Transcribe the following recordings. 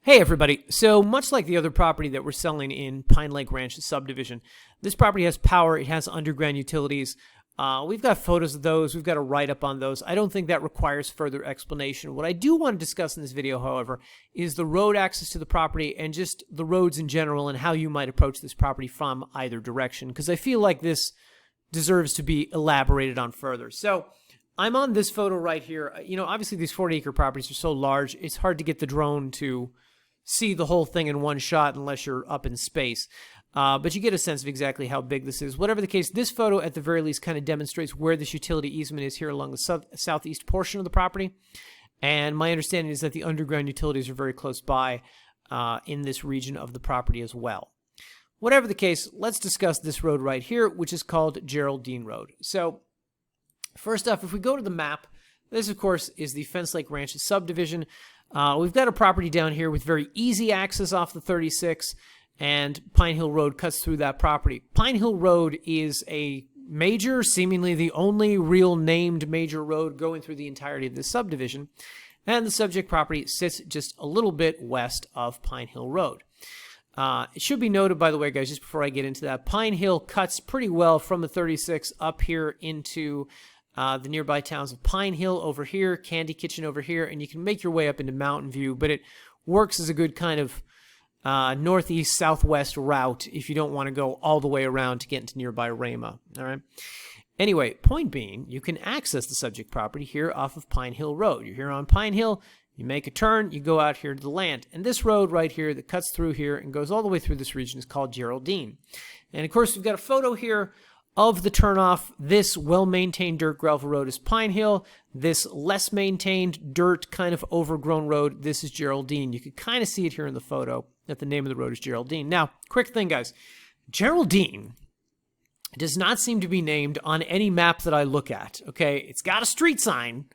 Hey everybody, so much like the other property that we're selling in Pine Lake Ranch subdivision, this property has power, it has underground utilities. We've got photos of those, we've got a write-up on those. I don't think that requires further explanation. What I do want to discuss in this video, however, is the road access to the property and just the roads in general and how you might approach this property from either direction, because I feel like this deserves to be elaborated on further. So I'm on this photo right here. Obviously these 40-acre properties are so large, it's hard to get the drone to see the whole thing in one shot unless you're up in space. But you get a sense of exactly how big this is. Whatever the case, this photo at the very least kind of demonstrates where this utility easement is here along the southeast portion of the property. And my understanding is that the underground utilities are very close by in this region of the property as well. Whatever the case, let's discuss this road right here, which is called Geraldine Road. So first off, if we go to the map, this, of course, is the Fence Lake Ranch subdivision. We've got a property down here with very easy access off the 36, and Pine Hill Road cuts through that property. Pine Hill Road is a major, seemingly the only real named major road going through the entirety of this subdivision, and the subject property sits just a little bit west of Pine Hill Road. It should be noted, by the way, guys, just before I get into that, Pine Hill cuts pretty well from the 36 up here into the nearby towns of Pine Hill over here, Candy Kitchen over here, and you can make your way up into Mountain View, but it works as a good kind of northeast-southwest route if you don't want to go all the way around to get into nearby Rama. All right. Anyway, point being, you can access the subject property here off of Pine Hill Road. You're here on Pine Hill, you make a turn, you go out here to the land, and this road right here that cuts through here and goes all the way through this region is called Geraldine. And of course, we've got a photo here of the turnoff. This well-maintained dirt gravel road is Pine Hill. This less maintained dirt kind of overgrown road, this is Geraldine. You can kind of see it here in the photo that the name of the road is Geraldine. Now, quick thing, guys. Geraldine does not seem to be named on any map that I look at, okay? It's got a street sign,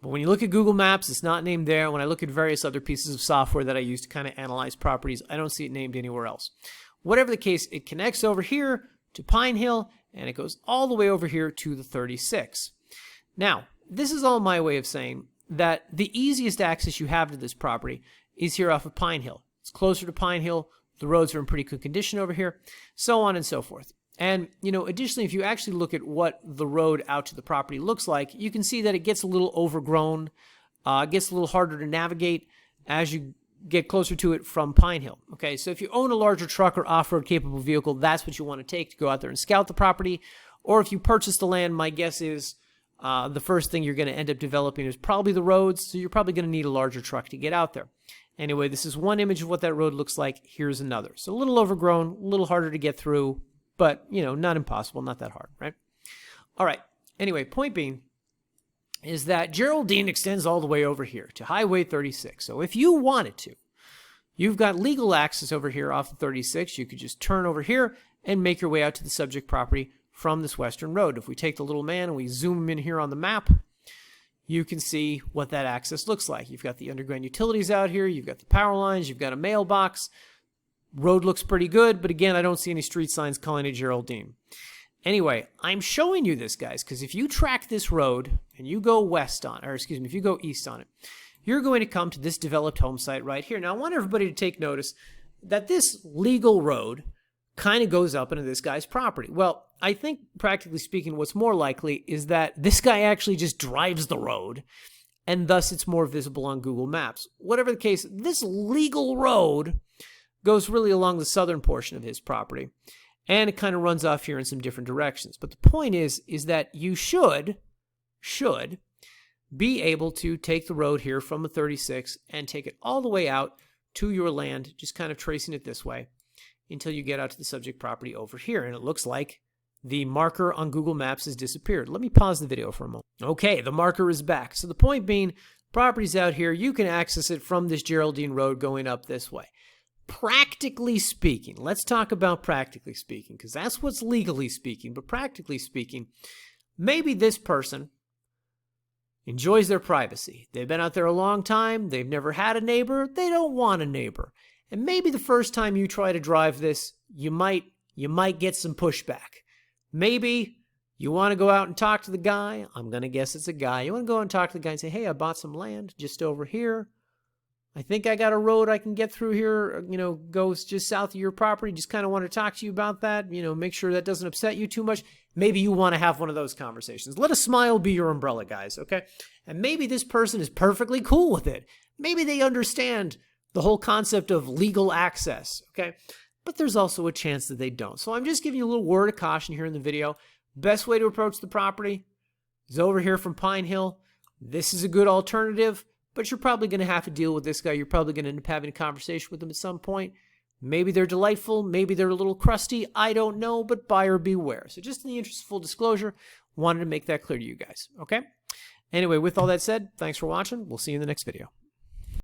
but when you look at Google Maps, it's not named there. When I look at various other pieces of software that I use to kind of analyze properties, I don't see it named anywhere else. Whatever the case, it connects over here to Pine Hill, and it goes all the way over here to the 36. Now, this is all my way of saying that the easiest access you have to this property is here off of Pine Hill. It's closer to Pine Hill, the roads are in pretty good condition over here, so on and so forth. And, additionally, if you actually look at what the road out to the property looks like, you can see that it gets a little overgrown, gets a little harder to navigate as you get closer to it from Pine Hill. Okay, so if you own a larger truck or off-road capable vehicle, that's what you want to take to go out there and scout the property. Or if you purchase the land, my guess is the first thing you're going to end up developing is probably the roads, so you're probably going to need a larger truck to get out there. Anyway, this is one image of what that road looks like. Here's another. So a little overgrown, a little harder to get through, but, not impossible, not that hard, right? All right, anyway, point being is that Geraldine extends all the way over here to Highway 36. So if you wanted to, you've got legal access over here off the 36. You could just turn over here and make your way out to the subject property from this western road. If we take the little man and we zoom him in here on the map, you can see what that access looks like. You've got the underground utilities out here. You've got the power lines. You've got a mailbox. Road looks pretty good, but again, I don't see any street signs calling it Geraldine. Anyway, I'm showing you this, guys, because if you track this road and you go if you go east on it, you're going to come to this developed home site right here. Now, I want everybody to take notice that this legal road kind of goes up into this guy's property. Well, I think, practically speaking, what's more likely is that this guy actually just drives the road, and thus it's more visible on Google Maps. Whatever the case, this legal road goes really along the southern portion of his property. And it kind of runs off here in some different directions. But the point is that you should be able to take the road here from the 36 and take it all the way out to your land, just kind of tracing it this way until you get out to the subject property over here. And it looks like the marker on Google Maps has disappeared. Let me pause the video for a moment. Okay, the marker is back. So the point being, property's out here. You can access it from this Geraldine Road going up this way. Practically speaking, let's talk about practically speaking, because that's what's legally speaking, but practically speaking, maybe this person enjoys their privacy. They've been out there a long time, they've never had a neighbor, they don't want a neighbor. And maybe the first time you try to drive this, you might get some pushback. Maybe you want to go out and talk to the guy. I'm going to guess it's a guy. You want to go and talk to the guy and say, hey, I bought some land just over here. I think I got a road I can get through here, goes just south of your property. Just kind of want to talk to you about that. Make sure that doesn't upset you too much. Maybe you want to have one of those conversations. Let a smile be your umbrella, guys, okay? And maybe this person is perfectly cool with it. Maybe they understand the whole concept of legal access, okay? But there's also a chance that they don't. So I'm just giving you a little word of caution here in the video. Best way to approach the property is over here from Pine Hill. This is a good alternative, but you're probably going to have to deal with this guy. You're probably going to end up having a conversation with him at some point. Maybe they're delightful. Maybe they're a little crusty. I don't know, but buyer beware. So just in the interest of full disclosure, wanted to make that clear to you guys, okay? Anyway, with all that said, thanks for watching. We'll see you in the next video.